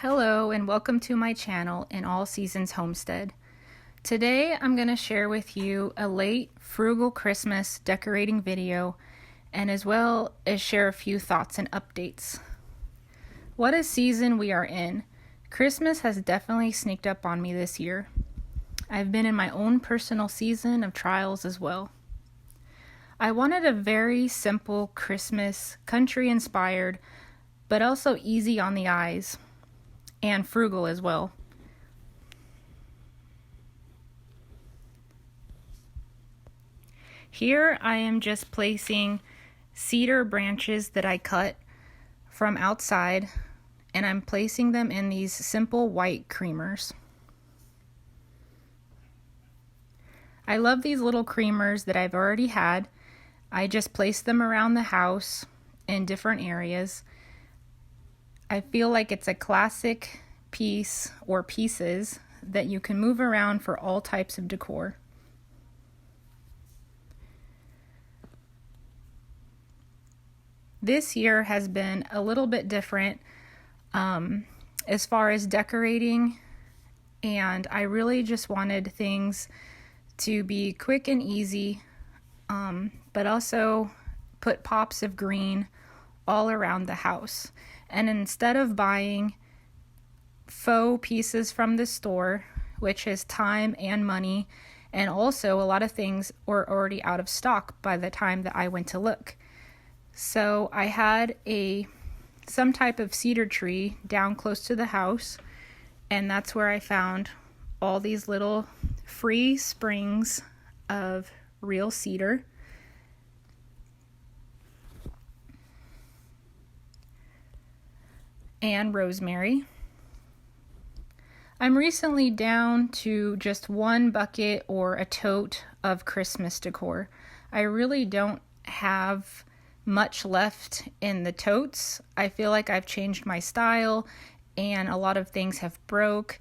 Hello and welcome to my channel, An All Seasons Homestead. Today I'm going to share with you a late frugal Christmas decorating video and as well as share a few thoughts and updates. What a season we are in. Christmas has definitely sneaked up on me this year. I've been in my own personal season of trials as well. I wanted a very simple Christmas, country inspired, but also easy on the eyes. And frugal as well. Here I am just placing cedar branches that I cut from outside, and I'm placing them in these simple white creamers. I love these little creamers that I've already had. I just place them around the house in different areas. I feel like it's a classic piece or pieces that you can move around for all types of decor. This year has been a little bit different as far as decorating, and I really just wanted things to be quick and easy, but also put pops of green all around the house. And instead of buying faux pieces from the store, which is time and money, and also a lot of things were already out of stock by the time that I went to look. So I had some type of cedar tree down close to the house, and that's where I found all these little free springs of real cedar. And rosemary. I'm recently down to just one bucket or a tote of Christmas decor. I really don't have much left in the totes. I feel like I've changed my style and a lot of things have broke.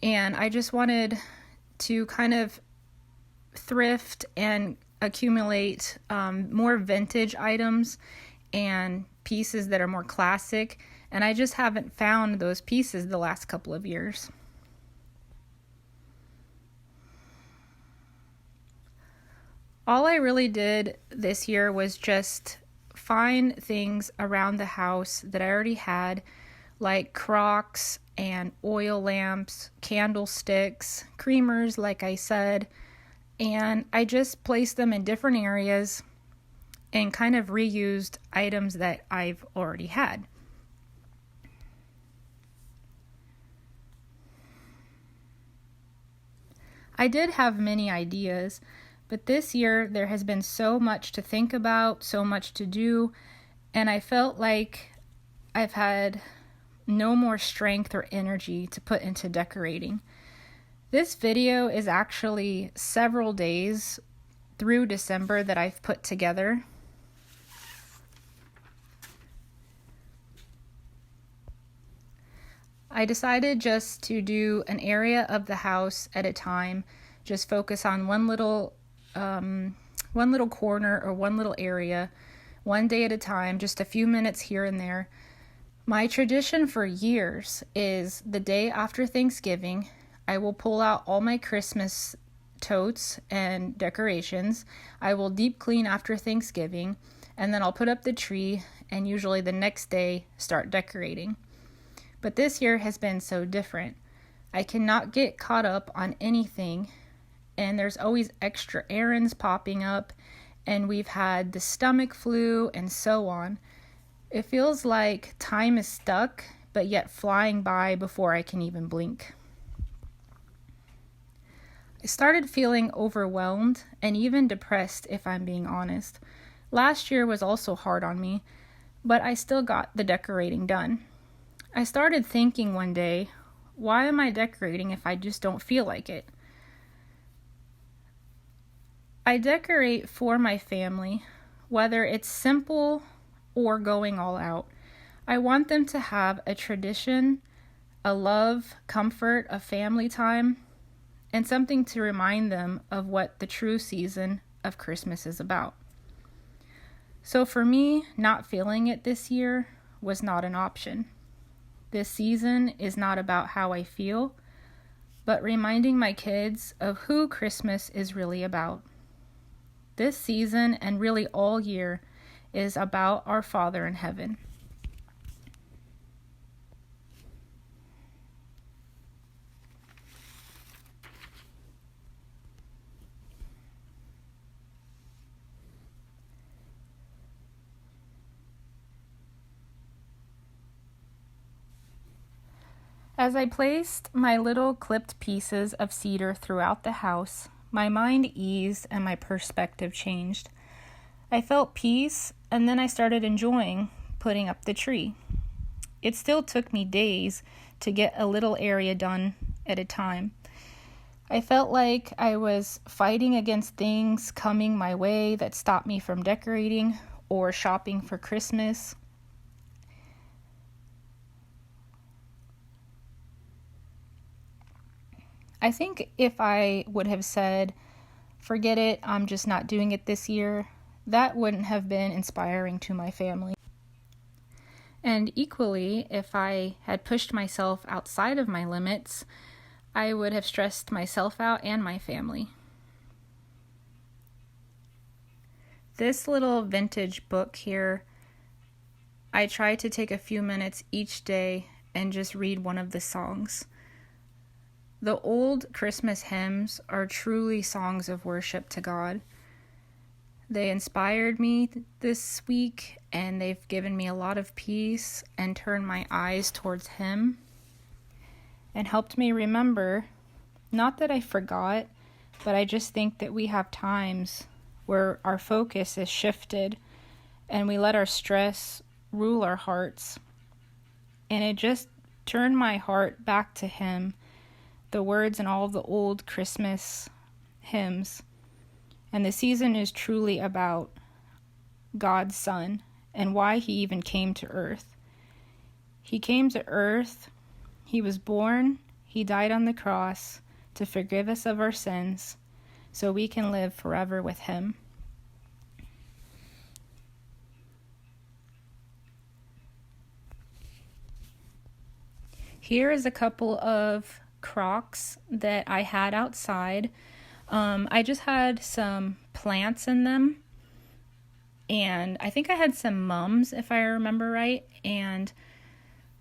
And I just wanted to kind of thrift and accumulate more vintage items and pieces that are more classic. And I just haven't found those pieces the last couple of years. All I really did this year was just find things around the house that I already had, like crocks and oil lamps, candlesticks, creamers, like I said, and I just placed them in different areas and kind of reused items that I've already had. I did have many ideas, but this year there has been so much to think about, so much to do, and I felt like I've had no more strength or energy to put into decorating. This video is actually several days through December that I've put together. I decided just to do an area of the house at a time, just focus on one little corner or one little area, one day at a time, just a few minutes here and there. My tradition for years is the day after Thanksgiving, I will pull out all my Christmas totes and decorations. I will deep clean after Thanksgiving, and then I'll put up the tree and usually the next day start decorating. But this year has been so different. I cannot get caught up on anything, and there's always extra errands popping up, and we've had the stomach flu and so on. It feels like time is stuck, but yet flying by before I can even blink. I started feeling overwhelmed and even depressed, if I'm being honest. Last year was also hard on me, but I still got the decorating done. I started thinking one day, why am I decorating if I just don't feel like it? I decorate for my family, whether it's simple or going all out. I want them to have a tradition, a love, comfort of family time, and something to remind them of what the true season of Christmas is about. So for me, not feeling it this year was not an option. This season is not about how I feel, but reminding my kids of who Christmas is really about. This season, and really all year, is about our Father in heaven. As I placed my little clipped pieces of cedar throughout the house, my mind eased and my perspective changed. I felt peace, and then I started enjoying putting up the tree. It still took me days to get a little area done at a time. I felt like I was fighting against things coming my way that stopped me from decorating or shopping for Christmas. I think if I would have said, forget it, I'm just not doing it this year, that wouldn't have been inspiring to my family. And equally, if I had pushed myself outside of my limits, I would have stressed myself out and my family. This little vintage book here, I try to take a few minutes each day and just read one of the songs. The old Christmas hymns are truly songs of worship to God. They inspired me this week, and they've given me a lot of peace and turned my eyes towards Him and helped me remember, not that I forgot, but I just think that we have times where our focus is shifted and we let our stress rule our hearts. And it just turned my heart back to Him, the words in all of the old Christmas hymns. And the season is truly about God's Son and why He even came to earth. He came to earth, He was born, He died on the cross to forgive us of our sins so we can live forever with Him. Here is a couple of crocks that I had outside. I just had some plants in them, and I think I had some mums, if I remember right, and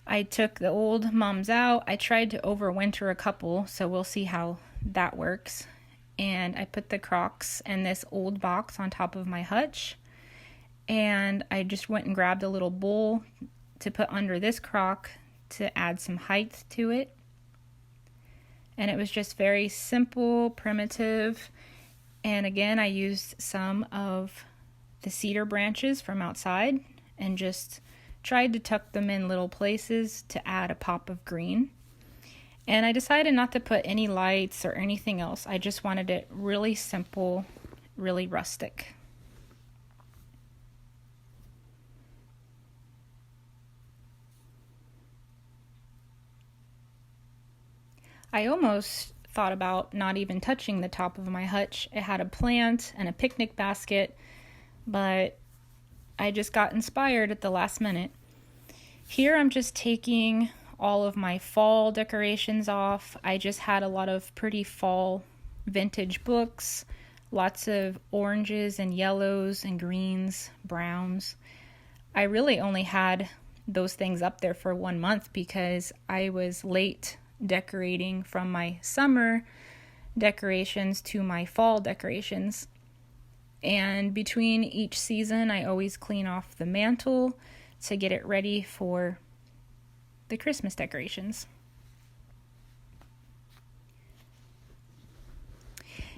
I took the old mums out. I tried to overwinter a couple, so we'll see how that works. And I put the crocks in this old box on top of my hutch, and I just went and grabbed a little bowl to put under this crock to add some height to it. And it was just very simple, primitive. And again, I used some of the cedar branches from outside and just tried to tuck them in little places to add a pop of green. And I decided not to put any lights or anything else. I just wanted it really simple, really rustic. I almost thought about not even touching the top of my hutch. It had a plant and a picnic basket, but I just got inspired at the last minute. Here I'm just taking all of my fall decorations off. I just had a lot of pretty fall vintage books, lots of oranges and yellows and greens, browns. I really only had those things up there for 1 month because I was late decorating from my summer decorations to my fall decorations. And between each season, I always clean off the mantle to get it ready for the Christmas decorations.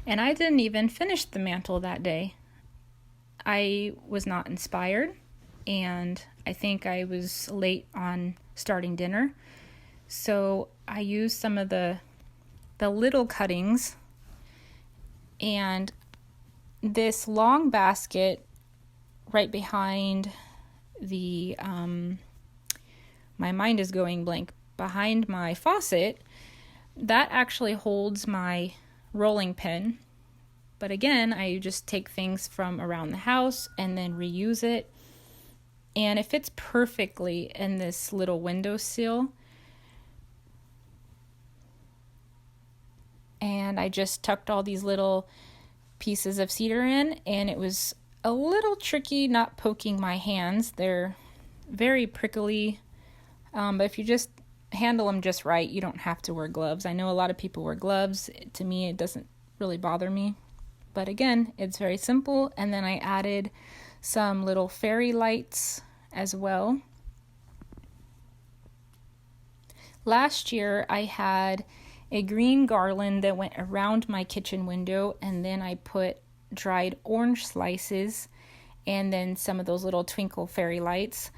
And I didn't even finish the mantle that day. I was not inspired, and I think I was late on starting dinner. So I used some of the little cuttings, and this long basket right behind the, my mind is going blank, behind my faucet, that actually holds my rolling pin. But again, I just take things from around the house and then reuse it. and it fits perfectly in this little windowsill. And I just tucked all these little pieces of cedar in, and it was a little tricky not poking my hands. They're very prickly, but if you just handle them just right, you don't have to wear gloves. I know a lot of people wear gloves. To me, it doesn't really bother me. But again, it's very simple. And then I added some little fairy lights as well. Last year, I had a green garland that went around my kitchen window, and then I put dried orange slices and then some of those little twinkle fairy lights.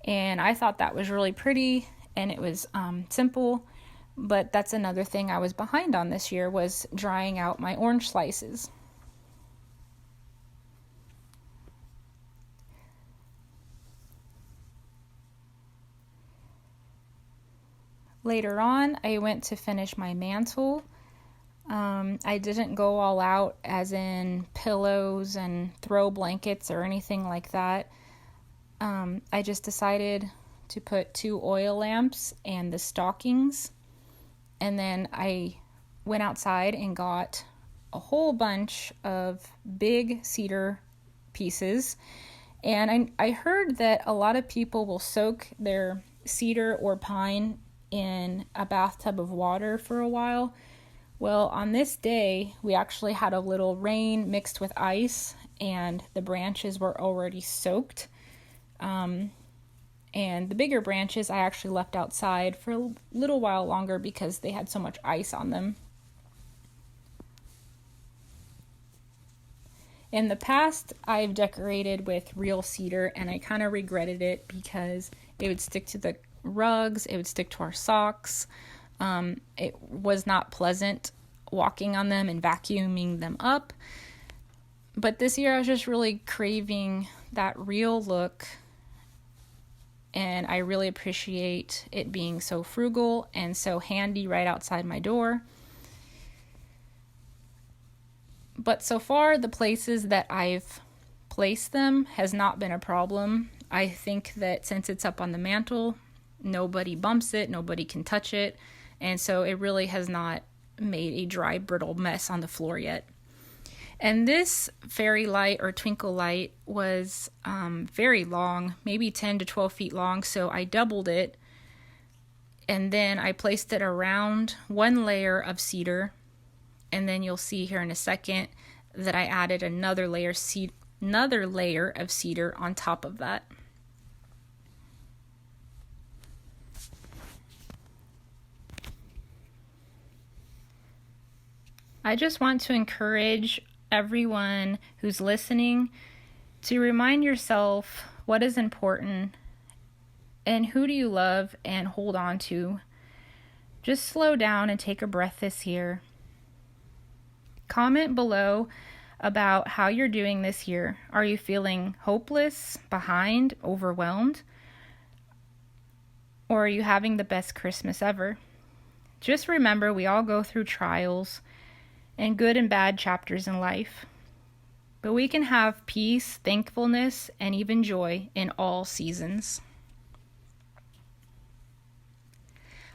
And I thought that was really pretty, and it was simple, but that's another thing I was behind on this year, was drying out my orange slices. Later on, I went to finish my mantle. I didn't go all out as in pillows and throw blankets or anything like that. I just decided to put 2 oil lamps and the stockings. And then I went outside and got a whole bunch of big cedar pieces. And I heard that a lot of people will soak their cedar or pine in a bathtub of water for a while. Well, on this day, we actually had a little rain mixed with ice, and the branches were already soaked. And the bigger branches I actually left outside for a little while longer because they had so much ice on them. In the past, I've decorated with real cedar, and I kind of regretted it because it would stick to the rugs, it would stick to our socks. It was not pleasant walking on them and vacuuming them up. But this year I was just really craving that real look, and I really appreciate it being so frugal and so handy right outside my door. But so far, the places that I've placed them has not been a problem. I think that since it's up on the mantle, nobody bumps it, nobody can touch it, and so it really has not made a dry, brittle mess on the floor yet. And this fairy light or twinkle light was very long, maybe 10 to 12 feet long, so I doubled it, and then I placed it around one layer of cedar, and then you'll see here in a second that I added another layer of cedar on top of that. I just want to encourage everyone who's listening to remind yourself what is important and who do you love and hold on to. Just slow down and take a breath this year. Comment below about how you're doing this year. Are you feeling hopeless, behind, overwhelmed? Or are you having the best Christmas ever? Just remember, we all go through trials and good and bad chapters in life. But we can have peace, thankfulness, and even joy in all seasons.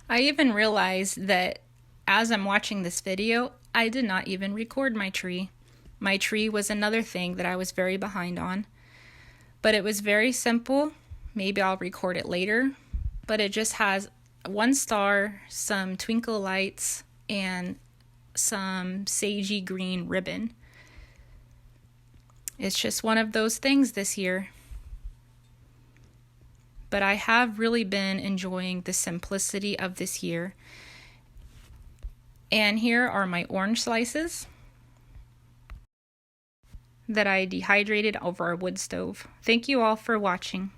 I even realized that as I'm watching this video, I did not even record my tree. My tree was another thing that I was very behind on. But it was very simple. Maybe I'll record it later. But it just has 1 star, some twinkle lights, and some sagey green ribbon. It's just one of those things this year. But I have really been enjoying the simplicity of this year. And here are my orange slices that I dehydrated over a wood stove. Thank you all for watching.